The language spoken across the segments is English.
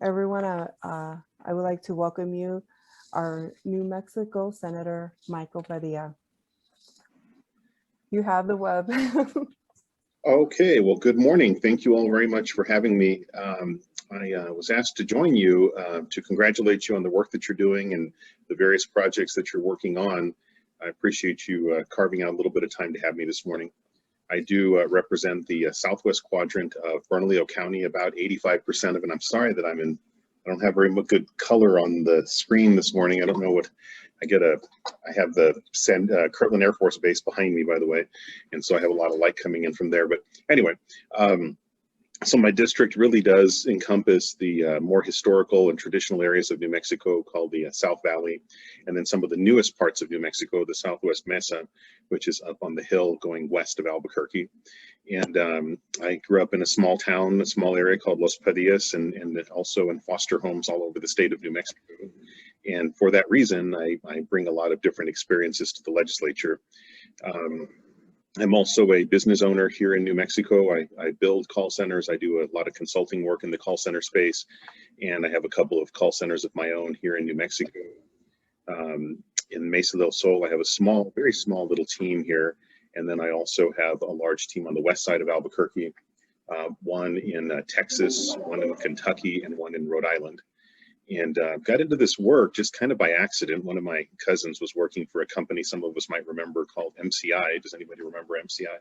Everyone, I would like to welcome you, our New Mexico Senator, Michael Padilla. You have the web. Okay, well, good morning. Thank you all very much for having me. I was asked to join you to congratulate you on the work that you're doing and the various projects that you're working on. I appreciate you carving out a little bit of time to have me this morning. I do represent the southwest quadrant of Bernalillo County, about 85% of it. I'm sorry that I don't have very good color on the screen this morning. I don't know what I have the Kirtland Air Force Base behind me, by the way, and so I have a lot of light coming in from there. But anyway, so my district really does encompass the more historical and traditional areas of New Mexico called the South Valley, and then some of the newest parts of New Mexico, the Southwest Mesa, which is up on the hill going west of Albuquerque. And I grew up in a small town, a small area called Los Padillas, and also in foster homes all over the state of New Mexico. And for that reason, I bring a lot of different experiences to the legislature. I'm also a business owner here in New Mexico. I build call centers. I do a lot of consulting work in the call center space, and I have a couple of call centers of my own here in New Mexico. In Mesa del Sol, I have a very small little team here, and then I also have a large team on the west side of Albuquerque, one in Texas, one in Kentucky, and one in Rhode Island. And got into this work just kind of by accident. One of my cousins was working for a company some of us might remember called MCI. Does anybody remember MCI?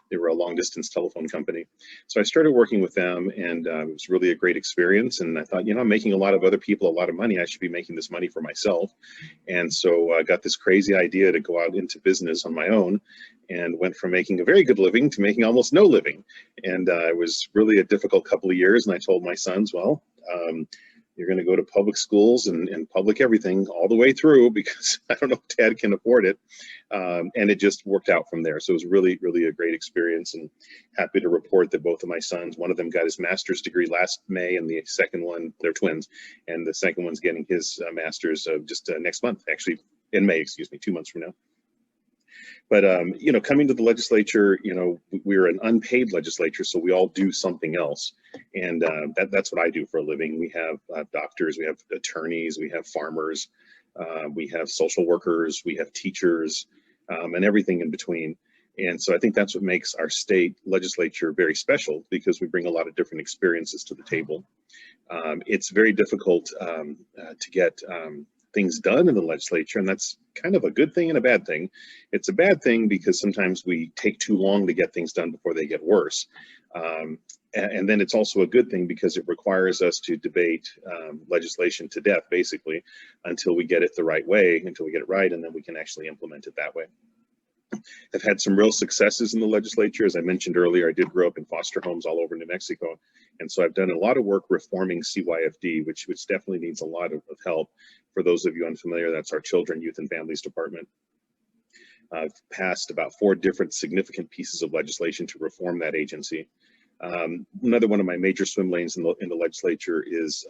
They were a long distance telephone company. So I started working with them, and it was really a great experience. And I thought, I'm making a lot of other people a lot of money. I should be making this money for myself. And so I got this crazy idea to go out into business on my own, and went from making a very good living to making almost no living. And it was really a difficult couple of years. And I told my sons, well, you're going to go to public schools and public everything all the way through, because I don't know if Dad can afford it. And it just worked out from there. So it was really, really a great experience, and happy to report that both of my sons, one of them got his master's degree last May, and the second one, they're twins, and the second one's getting his master's just next month, actually in May, 2 months from now. But, coming to the legislature, we're an unpaid legislature, so we all do something else. And that's what I do for a living. We have doctors, we have attorneys, we have farmers, we have social workers, we have teachers, and everything in between. And so I think that's what makes our state legislature very special, because we bring a lot of different experiences to the table. It's very difficult to get things done in the legislature, and that's kind of a good thing and a bad thing. It's a bad thing because sometimes we take too long to get things done before they get worse. And then it's also a good thing because it requires us to debate legislation to death, basically, until we get it the right way, until we get it right, and then we can actually implement it that way. I've had some real successes in the legislature. As I mentioned earlier, I did grow up in foster homes all over New Mexico. And so I've done a lot of work reforming CYFD, which definitely needs a lot of help. For those of you unfamiliar, that's our Children, Youth, and Families Department. I've passed about 4 different significant pieces of legislation to reform that agency. Another one of my major swim lanes in the legislature is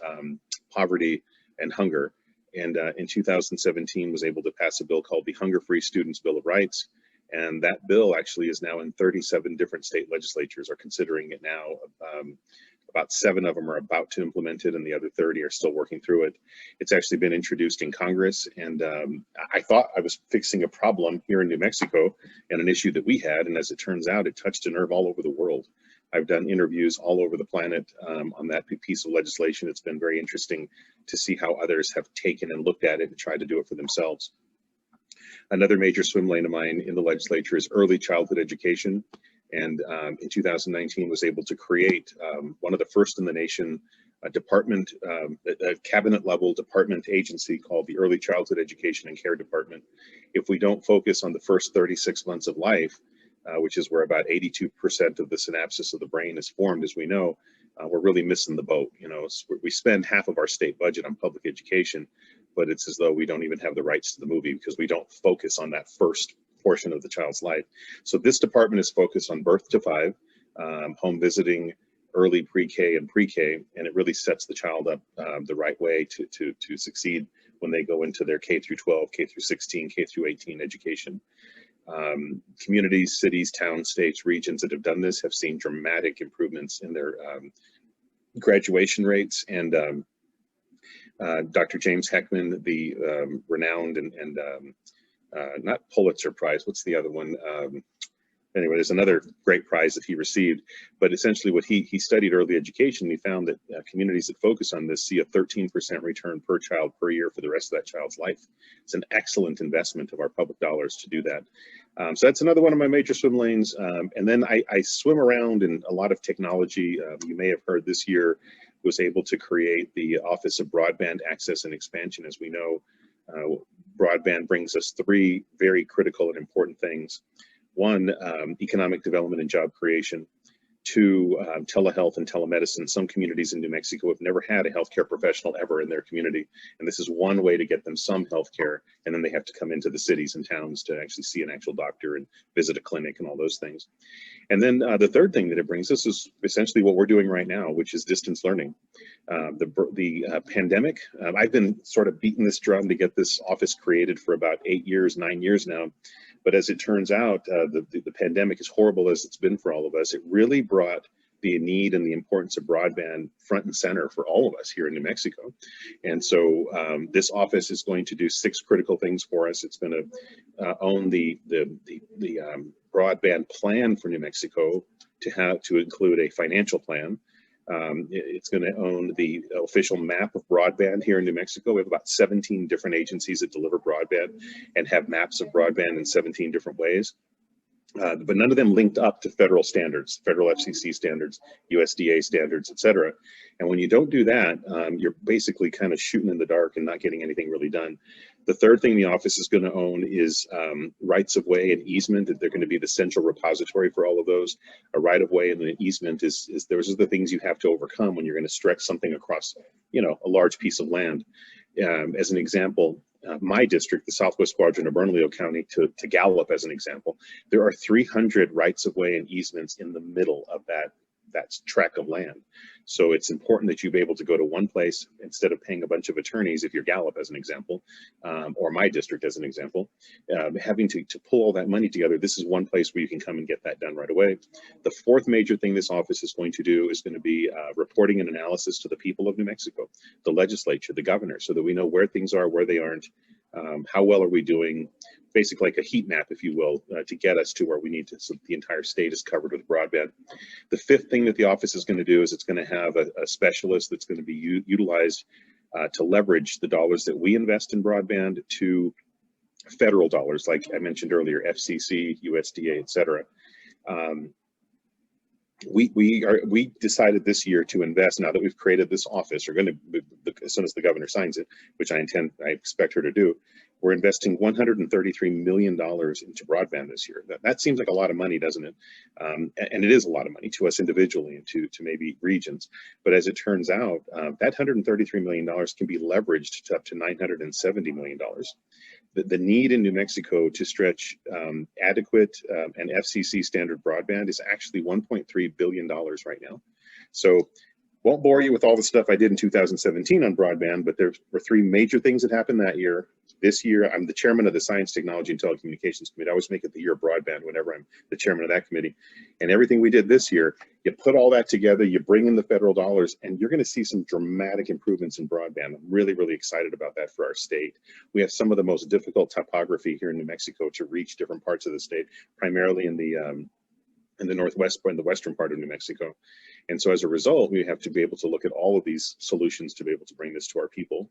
poverty and hunger. And in 2017 was able to pass a bill called the Hunger-Free Students Bill of Rights. And that bill actually is now in 37 different state legislatures are considering it now. About 7 of them are about to implement it, and the other 30 are still working through it. It's actually been introduced in Congress, and I thought I was fixing a problem here in New Mexico and an issue that we had, and as it turns out, it touched a nerve all over the world. I've done interviews all over the planet on that piece of legislation. It's been very interesting to see how others have taken and looked at it and tried to do it for themselves. Another major swim lane of mine in the legislature is early childhood education. And in 2019 was able to create one of the first in the nation, a department, a cabinet level department agency called the Early Childhood Education and Care Department. If we don't focus on the first 36 months of life, which is where about 82% of the synapses of the brain is formed, as we know, we're really missing the boat. We spend half of our state budget on public education, but it's as though we don't even have the rights to the movie because we don't focus on that first portion of the child's life. So this department is focused on birth to 5, home visiting, early pre-K and pre-K, and it really sets the child up the right way to succeed when they go into their K through 12, K through 16, K through 18 education. Communities, cities, towns, states, regions that have done this have seen dramatic improvements in their graduation rates and Dr. James Heckman, the renowned and not Pulitzer Prize, what's the other one? Anyway, there's another great prize that he received, but essentially what he studied early education. He found that communities that focus on this see a 13% return per child per year for the rest of that child's life. It's an excellent investment of our public dollars to do that. So that's another one of my major swim lanes. And then I swim around in a lot of technology. You may have heard this year was able to create the Office of Broadband Access and Expansion. As we know, broadband brings us three very critical and important things. One, economic development and job creation. Two, telehealth and telemedicine. Some communities in New Mexico have never had a healthcare professional ever in their community. And this is one way to get them some healthcare. And then they have to come into the cities and towns to actually see an actual doctor and visit a clinic and all those things. And then the third thing that it brings us is essentially what we're doing right now, which is distance learning. The pandemic, I've been sort of beating this drum to get this office created for about 8 years, 9 years now. But as it turns out, the pandemic, as horrible as it's been for all of us, it really brought the need and the importance of broadband front and center for all of us here in New Mexico. And so this office is going to do 6 critical things for us. It's going to own the broadband plan for New Mexico to include a financial plan. It's going to own the official map of broadband here in New Mexico. We have about 17 different agencies that deliver broadband and have maps of broadband in 17 different ways. But none of them linked up to federal standards, federal FCC standards, USDA standards, et cetera. And when you don't do that, you're basically kind of shooting in the dark and not getting anything really done. The third thing the office is going to own is rights of way and easement. They're going to be the central repository for all of those. A right of way and an easement is those are the things you have to overcome when you're going to stretch something across, a large piece of land. As an example, my district, the Southwest Quadrant of Bernalillo County, to Gallup as an example, there are 300 rights of way and easements in the middle of that tract of land. So it's important that you be able to go to one place instead of paying a bunch of attorneys, if you're Gallup as an example, or my district as an example, having to pull all that money together. This is one place where you can come and get that done right away. The fourth major thing this office is going to do is going to be reporting and analysis to the people of New Mexico, the legislature, the governor, so that we know where things are, where they aren't, how well are we doing, basically like a heat map, if you will, to get us to where we need to, so the entire state is covered with broadband. The fifth thing that the office is going to do is it's going to have a specialist that's going to be utilized to leverage the dollars that we invest in broadband to federal dollars, like I mentioned earlier, FCC, USDA, et cetera. We decided this year to invest, now that we've created this office, as soon as the governor signs it, which I expect her to do, we're investing $133 million into broadband this year. That seems like a lot of money, doesn't it? And it is a lot of money to us individually and to maybe regions. But as it turns out, that $133 million can be leveraged to up to $970 million. The need in New Mexico to stretch adequate and FCC standard broadband is actually $1.3 billion right now. So won't bore you with all the stuff I did in 2017 on broadband, but there were 3 major things that happened that year. This year, I'm the chairman of the Science, Technology, and Telecommunications Committee. I always make it the year of broadband whenever I'm the chairman of that committee. And everything we did this year, you put all that together, you bring in the federal dollars, and you're going to see some dramatic improvements in broadband. I'm really, really excited about that for our state. We have some of the most difficult topography here in New Mexico to reach different parts of the state, primarily in the northwest, in the western part of New Mexico. And so as a result, we have to be able to look at all of these solutions to be able to bring this to our people.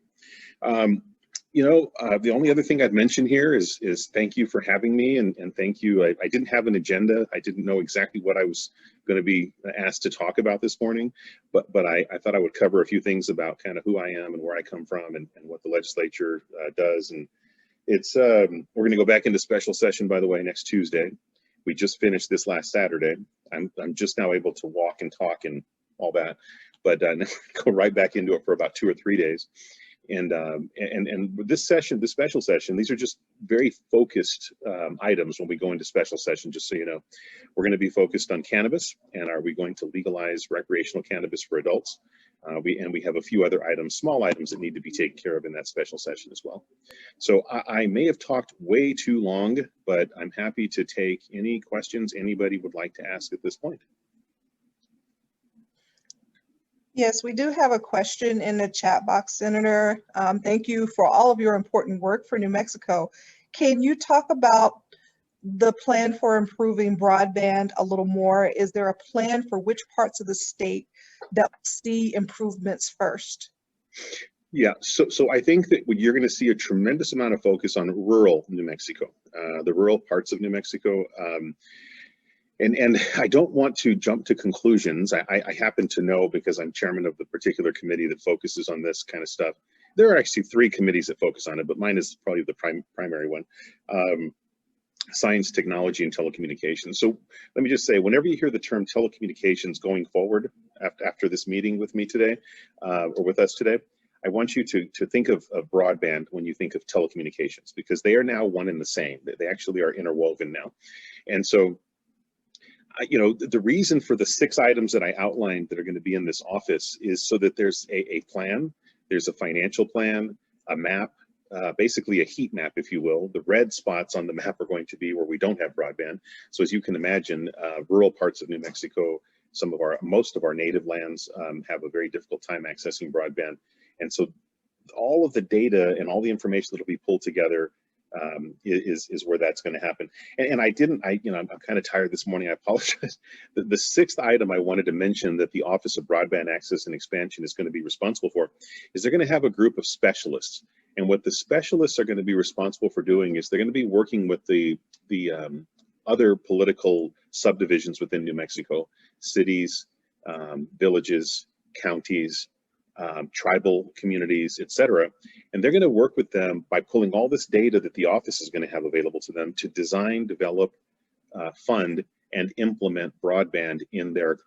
The only other thing I'd mention here is thank you for having me, and thank you. I didn't have an agenda. I didn't know exactly what I was going to be asked to talk about this morning, but I thought I would cover a few things about kind of who I am and where I come from and what the legislature does. And it's we're going to go back into special session, by the way, next Tuesday. We just finished this last Saturday. I'm just now able to walk and talk and all that, but go right back into it for about 2 or 3 days. And this session, the special session, these are just very focused items when we go into special session, just so you know. We're going to be focused on cannabis, and are we going to legalize recreational cannabis for adults? We have a few other items, small items, that need to be taken care of in that special session as well. So I may have talked way too long, but I'm happy to take any questions anybody would like to ask at this point. Yes, we do have a question in the chat box, Senator. Thank you for all of your important work for New Mexico. Can you talk about the plan for improving broadband a little more? Is there a plan for which parts of the state that see improvements first? Yeah, so I think that you're going to see a tremendous amount of focus on rural New Mexico, the rural parts of New Mexico. And I don't want to jump to conclusions. I happen to know, because I'm chairman of the particular committee that focuses on this kind of stuff. There are actually 3 committees that focus on it, but mine is probably the primary one. Science, technology, and telecommunications. So let me just say, whenever you hear the term telecommunications going forward after this meeting with me today, or with us today, I want you to think of broadband when you think of telecommunications, because they are now one and the same. They actually are interwoven now. And so, you know, the reason for the 6 items that I outlined that are going to be in this office is so that there's a plan, there's a financial plan, a map, basically a heat map, if you will. The red spots on the map are going to be where we don't have broadband. So as you can imagine, rural parts of New Mexico, most of our native lands have a very difficult time accessing broadband. And so all of the data and all the information that will be pulled together is where that's going to happen. And I'm kind of tired this morning. I apologize. The 6th item I wanted to mention that the Office of Broadband Access and Expansion is going to be responsible for is they're going to have a group of specialists. And what the specialists are going to be responsible for doing is they're going to be working with the other political subdivisions within New Mexico, cities, villages, counties, tribal communities, etc. And they're going to work with them by pulling all this data that the office is going to have available to them to design, develop, fund, and implement broadband in their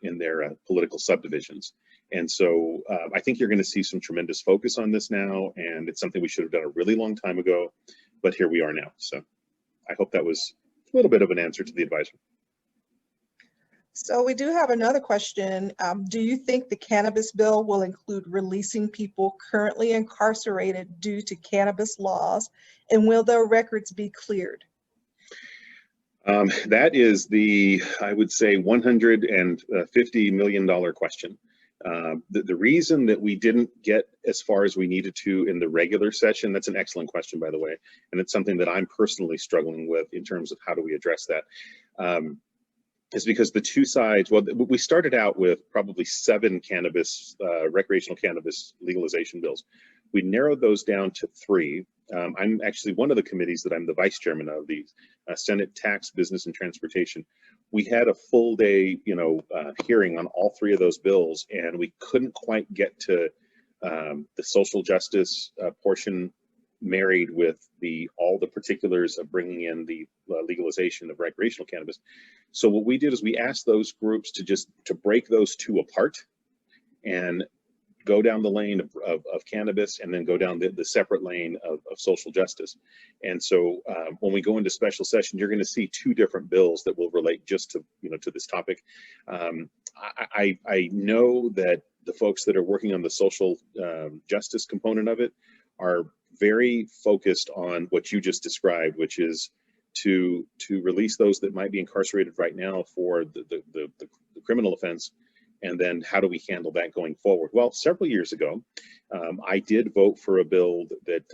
political subdivisions. And so I think you're going to see some tremendous focus on this now, and it's something we should have done a really long time ago, but here we are now. So I hope that was a little bit of an answer to the advisor. So we do have another question. Do you think the cannabis bill will include releasing people currently incarcerated due to cannabis laws, and will their records be cleared? That is the, I would say, $150 million question. The reason that we didn't get as far as we needed to in the regular session, that's an excellent question, by the way, and it's something that I'm personally struggling with in terms of how do we address that. Is because the 2 sides, well, we started out with probably 7 recreational cannabis legalization bills. We narrowed those down to 3. I'm actually one of the committees that I'm the vice chairman of, the Senate Tax, Business, and Transportation. We had a full day, hearing on all 3 of those bills, and we couldn't quite get to the social justice portion married with all the particulars of bringing in the legalization of recreational cannabis. So what we did is we asked those groups to break those 2 apart and go down the lane of cannabis, and then go down the separate lane of social justice. And so when we go into special session, you're going to see 2 different bills that will relate just to to this topic. I know that the folks that are working on the social justice component of it are very focused on what you just described, which is to release those that might be incarcerated right now for the criminal offense, and then how do we handle that going forward? Well, several years ago, I did vote for a bill that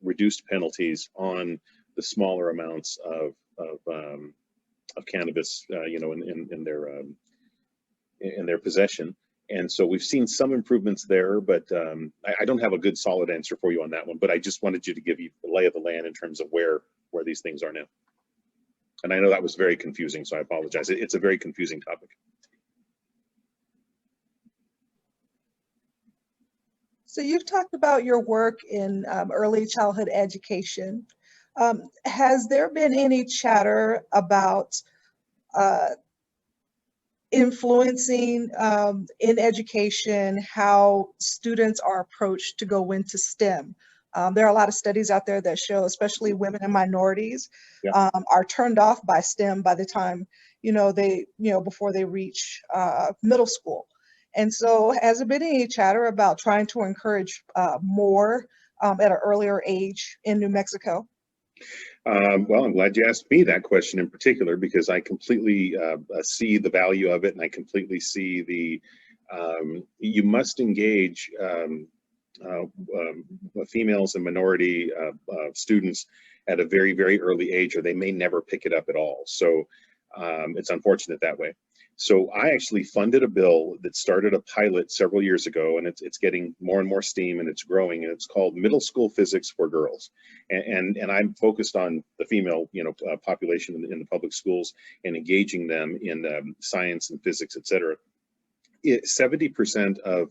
reduced penalties on the smaller amounts of cannabis, in their possession. And so we've seen some improvements there, but I don't have a good solid answer for you on that one, but I just wanted you to give you the lay of the land in terms of where these things are now. And I know that was very confusing, so I apologize. It's a very confusing topic. So you've talked about your work in early childhood education. Has there been any chatter about influencing in education how students are approached to go into STEM? There are a lot of studies out there that show, especially women and minorities, are turned off by STEM by the time before they reach middle school. And so, has there been any chatter about trying to encourage more at an earlier age in New Mexico? Well, I'm glad you asked me that question in particular, because I completely see the value of it, and I completely see You must engage females and minority students at a very, very early age, or they may never pick it up at all. So it's unfortunate that way. So I actually funded a bill that started a pilot several years ago, and it's getting more and more steam, and it's growing, and it's called Middle School Physics for Girls. And I'm focused on the female, population in the public schools and engaging them in science and physics, et cetera. 70% of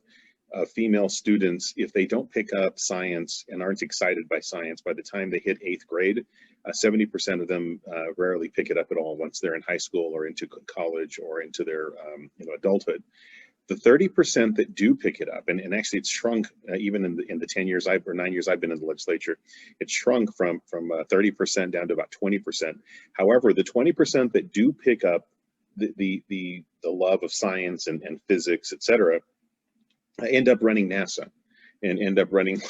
female students, if they don't pick up science and aren't excited by science by the time they hit 8th grade, 70% of them rarely pick it up at all once they're in high school or into college or into their adulthood. The 30% that do pick it up, and actually it's shrunk even in the 9 years I've been in the legislature, it's shrunk from 30% down to about 20%. However, the 20% that do pick up the love of science and physics, et cetera, end up running NASA and end up running,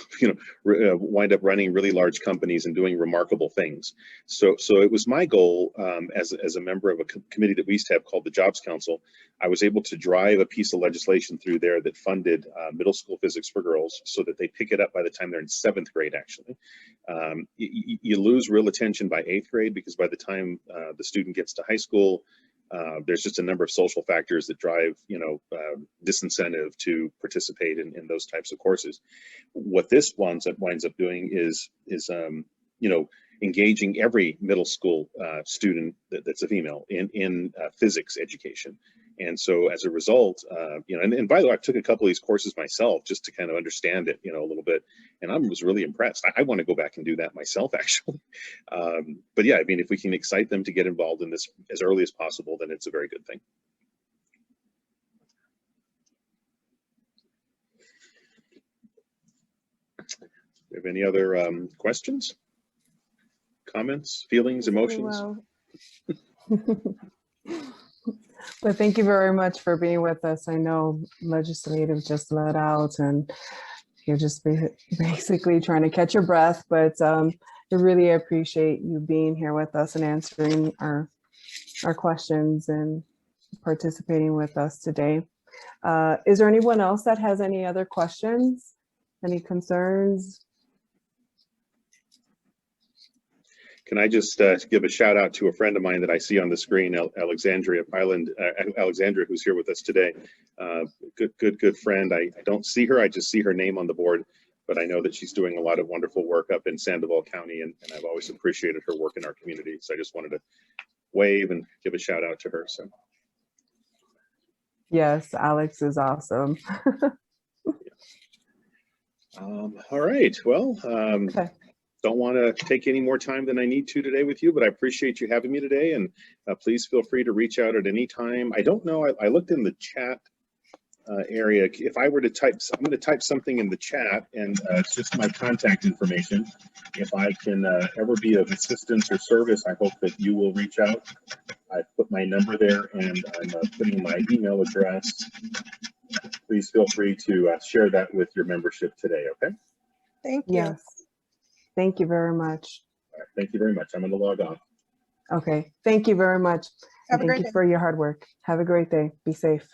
wind up running really large companies and doing remarkable things. So it was my goal as a member of a committee that we used to have called the Jobs Council. I was able to drive a piece of legislation through there that funded middle school physics for girls so that they pick it up by the time they're in 7th grade, actually. You lose real attention by 8th grade because by the time the student gets to high school, there's just a number of social factors that drive, disincentive to participate in those types of courses. What this winds up doing is engaging every middle school student that's a female in physics education. And so as a result, and by the way, I took a couple of these courses myself just to kind of understand it, a little bit. And I was really impressed. I want to go back and do that myself, actually. But yeah, I mean, if we can excite them to get involved in this as early as possible, then it's a very good thing. Do you have any other questions, comments, feelings, emotions? Well. But thank you very much for being with us. I know legislative just let out and you're just basically trying to catch your breath, but I really appreciate you being here with us and answering our questions and participating with us today. Is there anyone else that has any other questions, any concerns? Can I just give a shout out to a friend of mine that I see on the screen, Alexandria Pyland, Alexandria, who's here with us today. Good friend. I don't see her, I just see her name on the board, but I know that she's doing a lot of wonderful work up in Sandoval County, and I've always appreciated her work in our community. So I just wanted to wave and give a shout out to her. So. Yes, Alex is awesome. All right, well, okay. Don't want to take any more time than I need to today with you, but I appreciate you having me today, and please feel free to reach out at any time. I don't know, I looked in the chat area. If I were to type, I'm going to type something in the chat, and it's just my contact information. If I can ever be of assistance or service, I hope that you will reach out. I put my number there, and I'm putting my email address. Please feel free to share that with your membership today, okay? Thank you. Yes. Thank you very much. All right, thank you very much. I'm going to log off. Okay. Thank you very much. Have a great day. Thank you for your hard work. Have a great day. Be safe.